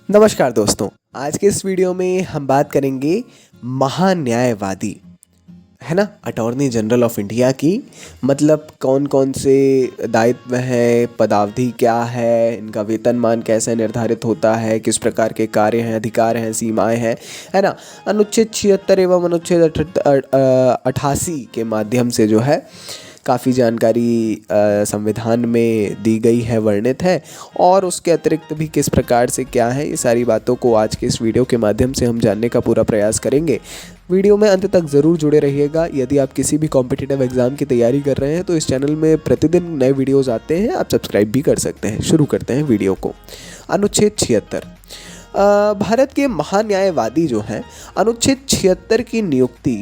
नमस्कार दोस्तों, आज के इस वीडियो में हम बात करेंगे महान्यायवादी, है ना, अटॉर्नी जनरल ऑफ इंडिया की। मतलब कौन कौन से दायित्व हैं, पदावधि क्या है, इनका वेतनमान कैसे निर्धारित होता है, किस प्रकार के कार्य हैं, अधिकार हैं, सीमाएं हैं, है ना। अनुच्छेद 76 एवं अनुच्छेद 88 के माध्यम से जो है काफ़ी जानकारी संविधान में दी गई है, वर्णित है। और उसके अतिरिक्त भी किस प्रकार से क्या है, ये सारी बातों को आज के इस वीडियो के माध्यम से हम जानने का पूरा प्रयास करेंगे। वीडियो में अंत तक ज़रूर जुड़े रहिएगा। यदि आप किसी भी कॉम्पिटिटिव एग्जाम की तैयारी कर रहे हैं तो इस चैनल में प्रतिदिन नए वीडियोज़ आते हैं, आप सब्सक्राइब भी कर सकते हैं। शुरू करते हैं वीडियो को। अनुच्छेद 76, भारत के महान्यायवादी जो हैं, अनुच्छेद 76 की नियुक्ति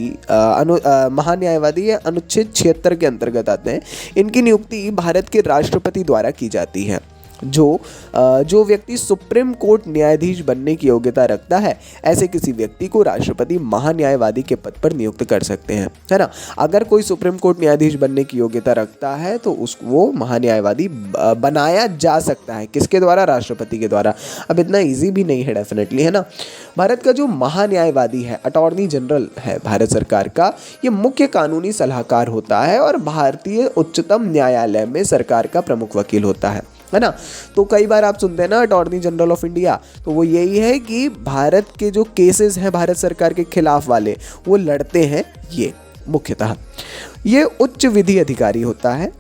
महान्यायवादी ये अनुच्छेद 76 के अंतर्गत आते हैं। इनकी नियुक्ति भारत के राष्ट्रपति द्वारा की जाती है। जो व्यक्ति सुप्रीम कोर्ट न्यायाधीश बनने की योग्यता रखता है, ऐसे किसी व्यक्ति को राष्ट्रपति महान्यायवादी के पद पर नियुक्त कर सकते हैं, है ना। अगर कोई सुप्रीम कोर्ट न्यायाधीश बनने की योग्यता रखता है तो वो महान्यायवादी बनाया जा सकता है। किसके द्वारा? राष्ट्रपति के द्वारा। अब इतना ईजी भी नहीं है डेफिनेटली, है ना। भारत का जो महान्यायवादी है, अटॉर्नी जनरल है भारत सरकार का, ये मुख्य कानूनी सलाहकार होता है और भारतीय उच्चतम न्यायालय में सरकार का प्रमुख वकील होता है ना। तो कई बार आप सुनते हैं ना अटॉर्नी जनरल ऑफ इंडिया, तो वो यही है कि भारत के जो केसेस हैं भारत सरकार के खिलाफ वाले, वो लड़ते हैं ये मुख्यतः। ये उच्च विधि अधिकारी होता है।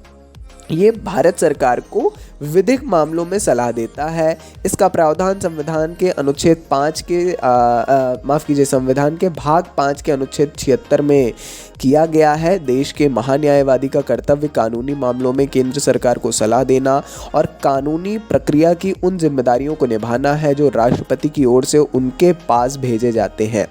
ये भारत सरकार को विधिक मामलों में सलाह देता है। इसका प्रावधान संविधान के अनुच्छेद 5 के संविधान के भाग 5 के अनुच्छेद 76 में किया गया है। देश के महान्यायवादी का कर्तव्य कानूनी मामलों में केंद्र सरकार को सलाह देना और कानूनी प्रक्रिया की उन जिम्मेदारियों को निभाना है जो राष्ट्रपति की ओर से उनके पास भेजे जाते हैं।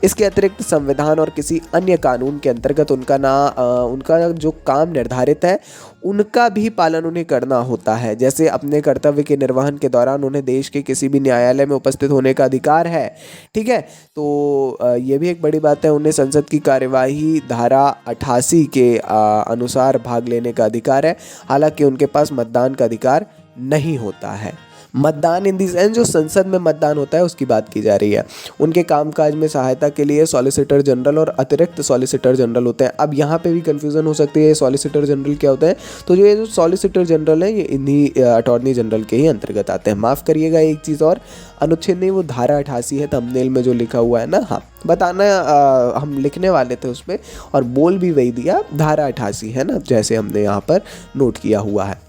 इसके अतिरिक्त संविधान और किसी अन्य कानून के अंतर्गत उनका जो काम निर्धारित है, उनका भी पालन उन्हें करना होता है। जैसे अपने कर्तव्य के निर्वहन के दौरान उन्हें देश के किसी भी न्यायालय में उपस्थित होने का अधिकार है, ठीक है। तो ये भी एक बड़ी बात है। उन्हें संसद की कार्यवाही धारा 88 के अनुसार भाग लेने का अधिकार है। हालांकि उनके पास मतदान का अधिकार नहीं होता है। मतदान इन दी सेंस जो संसद में मतदान होता है उसकी बात की जा रही है। उनके कामकाज में सहायता के लिए सॉलिसिटर जनरल और अतिरिक्त सॉलिसिटर जनरल होते हैं। अब यहाँ पे भी कंफ्यूजन हो सकती है, सॉलिसिटर जनरल क्या होता है। तो ये जो सॉलिसिटर जनरल है, ये इन्हीं अटॉर्नी जनरल के ही अंतर्गत आते हैं। माफ़ करिएगा, एक चीज़ और, अनुच्छेद नहीं, वो धारा 88 है थंबनेल में जो लिखा हुआ है ना, हाँ बताना, हम लिखने वाले थे उसमें और बोल भी वही दिया, धारा 88 है ना, जैसे हमने यहाँ पर नोट किया हुआ है।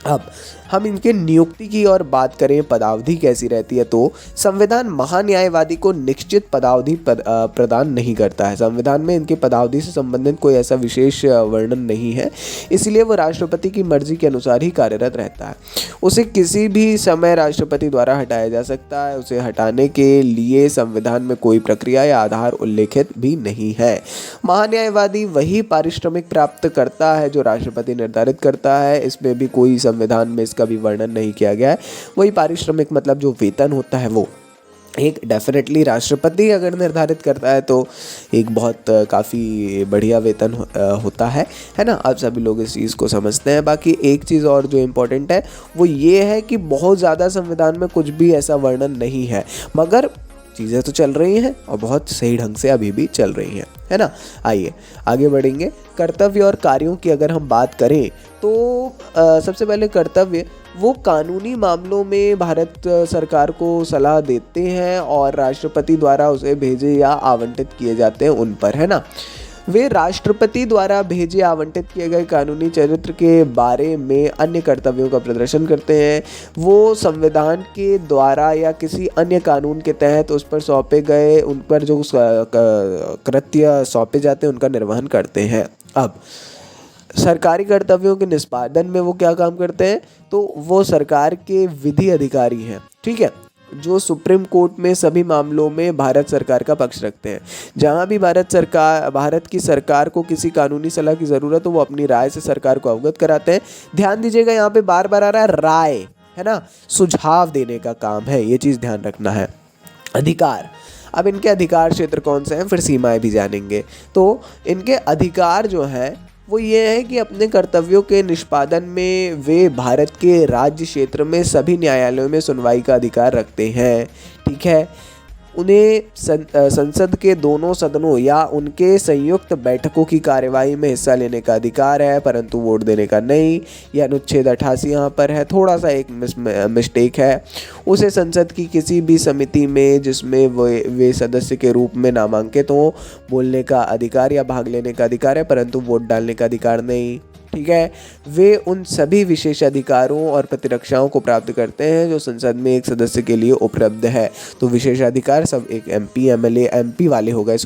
अब हम इनके नियुक्ति की और बात करें, पदावधि कैसी रहती है, तो संविधान महान्यायवादी को निश्चित पदावधि प्रदान नहीं करता है। संविधान में इनके पदावधि से संबंधित कोई ऐसा विशेष वर्णन नहीं है, इसलिए वो राष्ट्रपति की मर्जी के अनुसार ही कार्यरत रहता है। उसे किसी भी समय राष्ट्रपति द्वारा हटाया जा सकता है। उसे हटाने के लिए संविधान में कोई प्रक्रिया या आधार उल्लेखित भी नहीं है। महान्यायवादी वही पारिश्रमिक प्राप्त करता है जो राष्ट्रपति निर्धारित करता है। इसमें भी कोई संविधान में इसका भी वर्णन नहीं किया गया है। वही पारिश्रमिक मतलब जो वेतन होता है वो एक डेफिनेटली राष्ट्रपति अगर निर्धारित करता है तो एक बहुत काफ़ी बढ़िया वेतन होता है ना। आप सभी लोग इस चीज़ को समझते हैं। बाकी एक चीज़ और जो इम्पोर्टेंट है वो ये है कि बहुत ज़्यादा संविधान में कुछ भी ऐसा वर्णन नहीं है, मगर चीज़ें तो चल रही हैं और बहुत सही ढंग से अभी भी चल रही हैं, है ना। आइए आगे बढ़ेंगे। कर्तव्य और कार्यों की अगर हम बात करें तो सबसे पहले कर्तव्य, वो कानूनी मामलों में भारत सरकार को सलाह देते हैं और राष्ट्रपति द्वारा उसे भेजे या आवंटित किए जाते हैं उन पर, है ना। वे राष्ट्रपति द्वारा भेजे आवंटित किए गए कानूनी चरित्र के बारे में अन्य कर्तव्यों का प्रदर्शन करते हैं। वो संविधान के द्वारा या किसी अन्य कानून के तहत उस पर सौंपे गए, उन पर जो कृत्य सौंपे जाते हैं उनका निर्वहन करते हैं। अब सरकारी कर्तव्यों के निष्पादन में वो क्या काम करते हैं, तो वो सरकार के विधि अधिकारी हैं, ठीक है, जो सुप्रीम कोर्ट में सभी मामलों में भारत सरकार का पक्ष रखते हैं। जहां भी भारत की सरकार को किसी कानूनी सलाह की ज़रूरत हो, वो अपनी राय से सरकार को अवगत कराते हैं। ध्यान दीजिएगा, यहाँ पे बार बार आ रहा है राय, है ना, सुझाव देने का काम है, ये चीज़ ध्यान रखना है। अधिकार, अब इनके अधिकार क्षेत्र कौन से हैं, फिर सीमाएं भी जानेंगे। तो इनके अधिकार जो हैं वो ये है कि अपने कर्तव्यों के निष्पादन में वे भारत के राज्य क्षेत्र में सभी न्यायालयों में सुनवाई का अधिकार रखते हैं। ठीक है, उन्हें संसद के दोनों सदनों या उनके संयुक्त बैठकों की कार्यवाही में हिस्सा लेने का अधिकार है, परंतु वोट देने का नहीं। यह अनुच्छेद 88 यहाँ पर है, थोड़ा सा एक मिस्टेक है। उसे संसद की किसी भी समिति में जिसमें वे सदस्य के रूप में नामांकित हों बोलने का अधिकार या भाग लेने का अधिकार है, परंतु वोट डालने का अधिकार नहीं। ठीक है, वे उन सभी विशेष अधिकारों और प्रतिरक्षाओं को प्राप्त करते हैं जो संसद में एक सदस्य के लिए उपलब्ध है। तो विशेषाधिकार सब एक एमपी एमएलए एमपी वाले हो गए,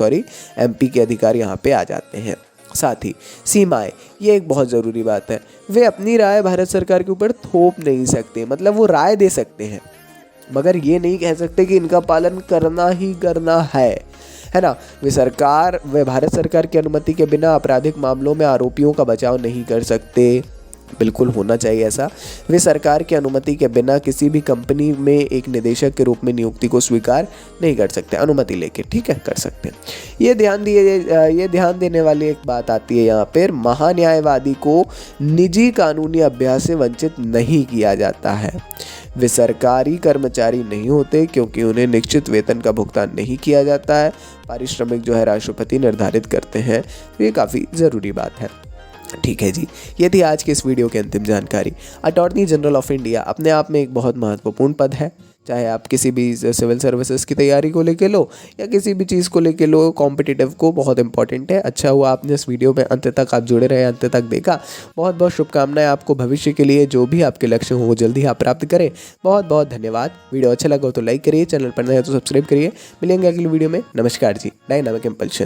एमपी के अधिकार यहाँ पे आ जाते हैं। साथ ही सीमाएं, ये एक बहुत ज़रूरी बात है। वे अपनी राय भारत सरकार के ऊपर थोप नहीं सकते, मतलब वो राय दे सकते हैं मगर ये नहीं कह सकते कि इनका पालन करना ही करना है ना। वे भारत सरकार की अनुमति के बिना आपराधिक मामलों में आरोपियों का बचाव नहीं कर सकते, बिल्कुल होना चाहिए ऐसा। वे सरकार की अनुमति के बिना किसी भी कंपनी में एक निदेशक के रूप में नियुक्ति को स्वीकार नहीं कर सकते, अनुमति लेके, ठीक है, कर सकते हैं। ये ध्यान देने वाली एक बात आती है यहाँ पर, महान्यायवादी को निजी कानूनी अभ्यास से वंचित नहीं किया जाता है। वे सरकारी कर्मचारी नहीं होते क्योंकि उन्हें निश्चित वेतन का भुगतान नहीं किया जाता है। पारिश्रमिक जो है राष्ट्रपति निर्धारित करते हैं, ये काफ़ी ज़रूरी बात है। ठीक है जी, ये थी आज के इस वीडियो की अंतिम जानकारी। अटॉर्नी जनरल ऑफ इंडिया अपने आप में एक बहुत महत्वपूर्ण पद है, चाहे आप किसी भी सिविल सर्विसेज की तैयारी को लेके लो या किसी भी चीज़ को लेके लो, कॉम्पिटिटिव को, बहुत इंपॉर्टेंट है। अच्छा हुआ आपने इस वीडियो में अंत तक आप जुड़े रहे, अंत तक देखा। बहुत बहुत शुभकामनाएं आपको भविष्य के लिए, जो भी आपके लक्ष्य हो वो जल्दी आप प्राप्त करें। बहुत बहुत धन्यवाद। वीडियो अच्छा लगा हो तो लाइक करिए, चैनल पर नए हो तो सब्सक्राइब करिए। मिलेंगे अगली वीडियो में। नमस्कार जी। Dynamic impulsion.